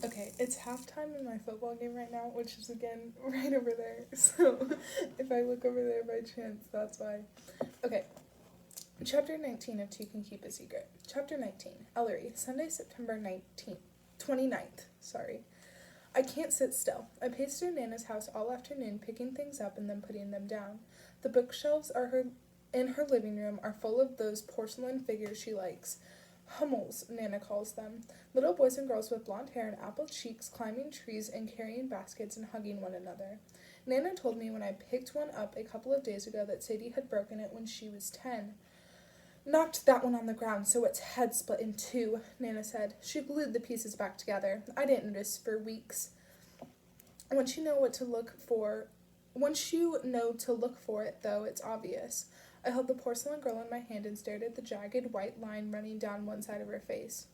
Okay, it's halftime in my football game right now, which is again right over there. So if I look over there by chance, that's why. Okay, Chapter 19 of Two Can Keep a Secret. Chapter 19, Ellery, Sunday, September 29th. Sorry. I can't sit still. I paced through Nana's house all afternoon, picking things up and then putting them down. The bookshelves in her living room are full of those porcelain figures she likes. Hummels, Nana calls them. Little boys and girls with blonde hair and apple cheeks climbing trees and carrying baskets and hugging one another. Nana told me when I picked one up a couple of days ago that Sadie had broken it when she was 10. Knocked that one on the ground so its head split in two, Nana said. She glued the pieces back together. I didn't notice for weeks. Once you know to look for it, though, it's obvious. I held the porcelain girl in my hand and stared at the jagged white line running down one side of her face.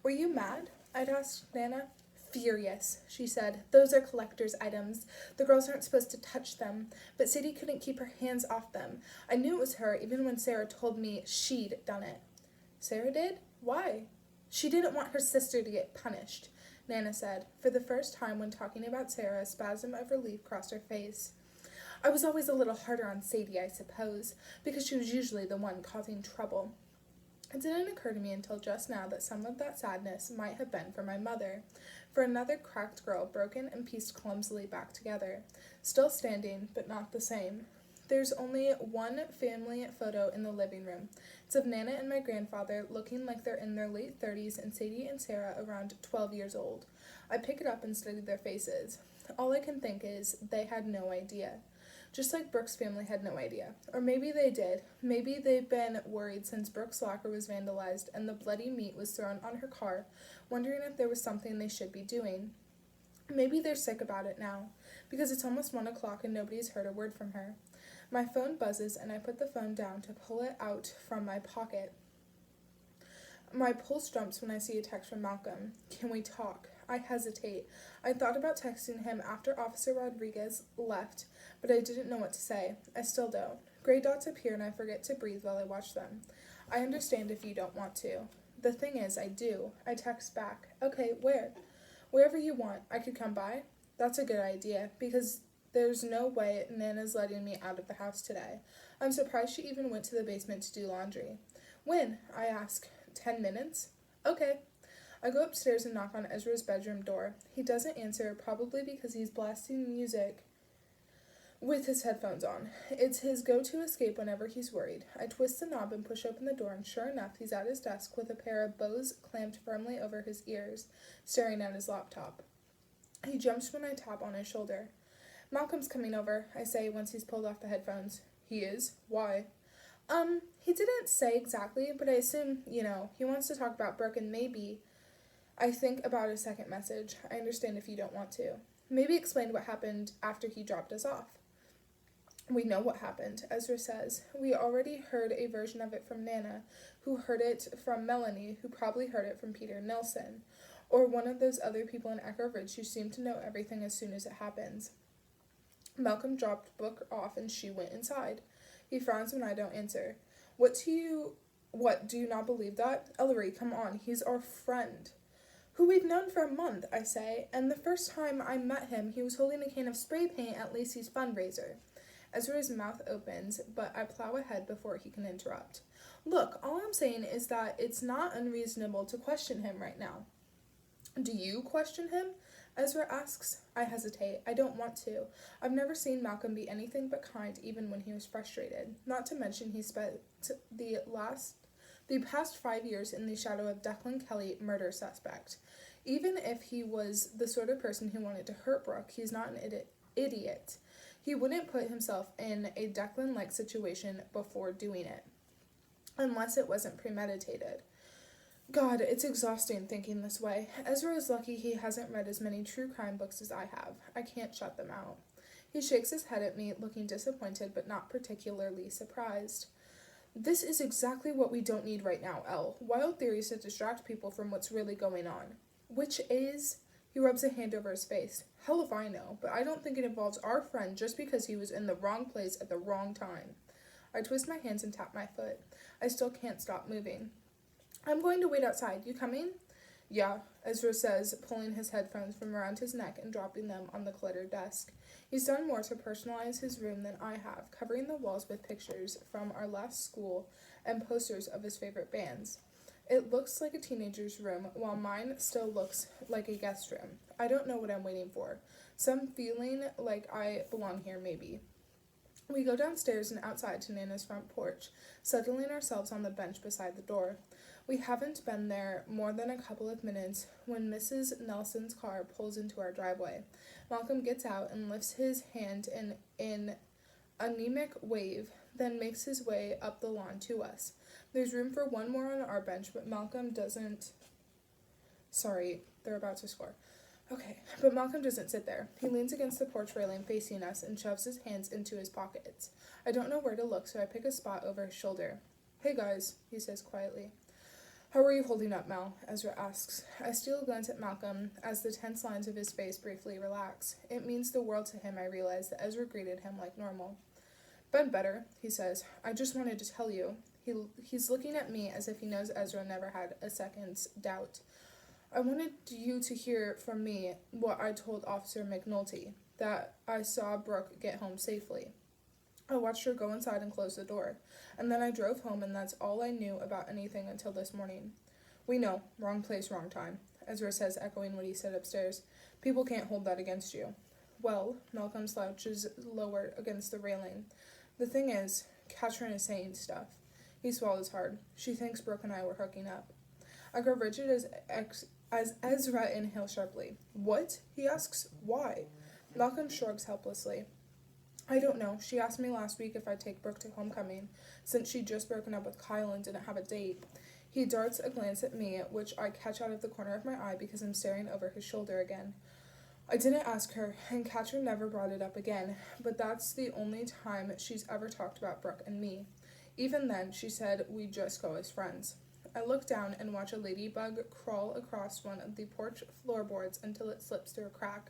Were you mad? I'd asked Nana. Furious, she said. Those are collector's items. The girls aren't supposed to touch them, but Sadie couldn't keep her hands off them. I knew it was her, even when Sarah told me she'd done it. Sarah did? Why? She didn't want her sister to get punished, Nana said. For the first time when talking about Sarah, a spasm of relief crossed her face. I was always a little harder on Sadie, I suppose, because she was usually the one causing trouble. It didn't occur to me until just now that some of that sadness might have been for my mother, for another cracked girl broken and pieced clumsily back together, still standing, but not the same. There's only one family photo in the living room. It's of Nana and my grandfather looking like they're in their late 30s and Sadie and Sarah around 12 years old. I pick it up and study their faces. All I can think is they had no idea. Just like Brooke's family had no idea. Or maybe they did. Maybe they've been worried since Brooke's locker was vandalized and the bloody meat was thrown on her car, wondering if there was something they should be doing. Maybe they're sick about it now, because it's almost 1 o'clock and nobody's heard a word from her. My phone buzzes and I put the phone down to pull it out from my pocket. My pulse jumps when I see a text from Malcolm. Can we talk? I hesitate. I thought about texting him after Officer Rodriguez left, but I didn't know what to say. I still don't. Gray dots appear and I forget to breathe while I watch them. I understand if you don't want to. The thing is, I do. I text back. Okay, where? Wherever you want. I could come by. That's a good idea, because there's no way Nana's letting me out of the house today. I'm surprised she even went to the basement to do laundry. When? I ask. 10 minutes? Okay. I go upstairs and knock on Ezra's bedroom door. He doesn't answer, probably because he's blasting music with his headphones on. It's his go-to escape whenever he's worried. I twist the knob and push open the door, and sure enough, he's at his desk with a pair of bows clamped firmly over his ears, staring at his laptop. He jumps when I tap on his shoulder. Malcolm's coming over, I say once he's pulled off the headphones. He is? Why? He didn't say exactly, but I assume, he wants to talk about Brooke and maybe. I think about a second message. I understand if you don't want to. Maybe explain what happened after he dropped us off. We know what happened, Ezra says. We already heard a version of it from Nana, who heard it from Melanie, who probably heard it from Peter Nilsson, or one of those other people in Echo Ridge who seem to know everything as soon as it happens. Malcolm dropped Brooke off and she went inside. He frowns when I don't answer. What, do you not believe that? Ellery, come on, he's our friend. Who we've known for a month, I say, and the first time I met him, he was holding a can of spray paint at Lacey's fundraiser. Ezra's mouth opens, but I plow ahead before he can interrupt. Look, all I'm saying is that it's not unreasonable to question him right now. Do you question him? Ezra asks. I hesitate. I don't want to. I've never seen Malcolm be anything but kind, even when he was frustrated. Not to mention he spent the past 5 years in the shadow of Declan Kelly, murder suspect. Even if he was the sort of person who wanted to hurt Brooke, he's not an idiot. He wouldn't put himself in a Declan-like situation before doing it, unless it wasn't premeditated. God, it's exhausting thinking this way. Ezra is lucky he hasn't read as many true crime books as I have. I can't shut them out. He shakes his head at me, looking disappointed but not particularly surprised. This is exactly what we don't need right now, Elle. Wild theories to distract people from what's really going on. Which is? He rubs a hand over his face. Hell if I know, but I don't think it involves our friend just because he was in the wrong place at the wrong time. I twist my hands and tap my foot. I still can't stop moving. I'm going to wait outside. You coming? Yeah, Ezra says, pulling his headphones from around his neck and dropping them on the cluttered desk. He's done more to personalize his room than I have, covering the walls with pictures from our last school and posters of his favorite bands. It looks like a teenager's room, while mine still looks like a guest room. I don't know what I'm waiting for. Some feeling like I belong here, maybe. We go downstairs and outside to Nana's front porch, settling ourselves on the bench beside the door. We haven't been there more than a couple of minutes when Mrs. Nelson's car pulls into our driveway. Malcolm gets out and lifts his hand in an anemic wave, then makes his way up the lawn to us. There's room for one more on our bench, but Malcolm doesn't. Sorry, they're about to score. Okay, but Malcolm doesn't sit there. He leans against the porch railing facing us and shoves his hands into his pockets. I don't know where to look, so I pick a spot over his shoulder. Hey guys, he says quietly. How are you holding up, Mel? Ezra asks. I steal a glance at Malcolm as the tense lines of his face briefly relax. It means the world to him, I realize, that Ezra greeted him like normal. Been better, he says. I just wanted to tell you. He's looking at me as if he knows Ezra never had a second's doubt. I wanted you to hear from me what I told Officer McNulty, that I saw Brooke get home safely. I watched her go inside and close the door, and then I drove home, and that's all I knew about anything until this morning. We know, wrong place, wrong time, Ezra says, echoing what he said upstairs. People can't hold that against you. Well, Malcolm slouches lower against the railing. The thing is, Katrin is saying stuff. He swallows hard. She thinks Brooke and I were hooking up. I grow rigid as Ezra inhales sharply. What? He asks. Why? Malcolm shrugs helplessly. I don't know. She asked me last week if I'd take Brooke to homecoming, since she'd just broken up with Kyle and didn't have a date. He darts a glance at me, which I catch out of the corner of my eye because I'm staring over his shoulder again. I didn't ask her, and Katrin never brought it up again, but that's the only time she's ever talked about Brooke and me. Even then, she said we'd just go as friends. I look down and watch a ladybug crawl across one of the porch floorboards until it slips through a crack.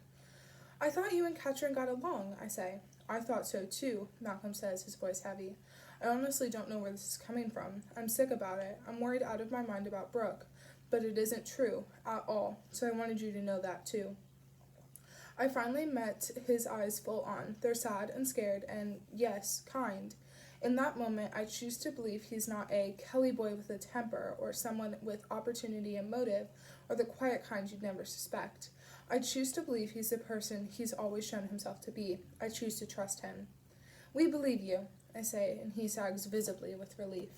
I thought you and Katrin got along, I say. I thought so too, Malcolm says, his voice heavy. I honestly don't know where this is coming from. I'm sick about it. I'm worried out of my mind about Brooke. But it isn't true, at all, so I wanted you to know that too. I finally met his eyes full on. They're sad and scared and, yes, kind. In that moment, I choose to believe he's not a Kelly boy with a temper or someone with opportunity and motive or the quiet kind you'd never suspect. I choose to believe he's the person he's always shown himself to be. I choose to trust him. We believe you, I say, and he sags visibly with relief.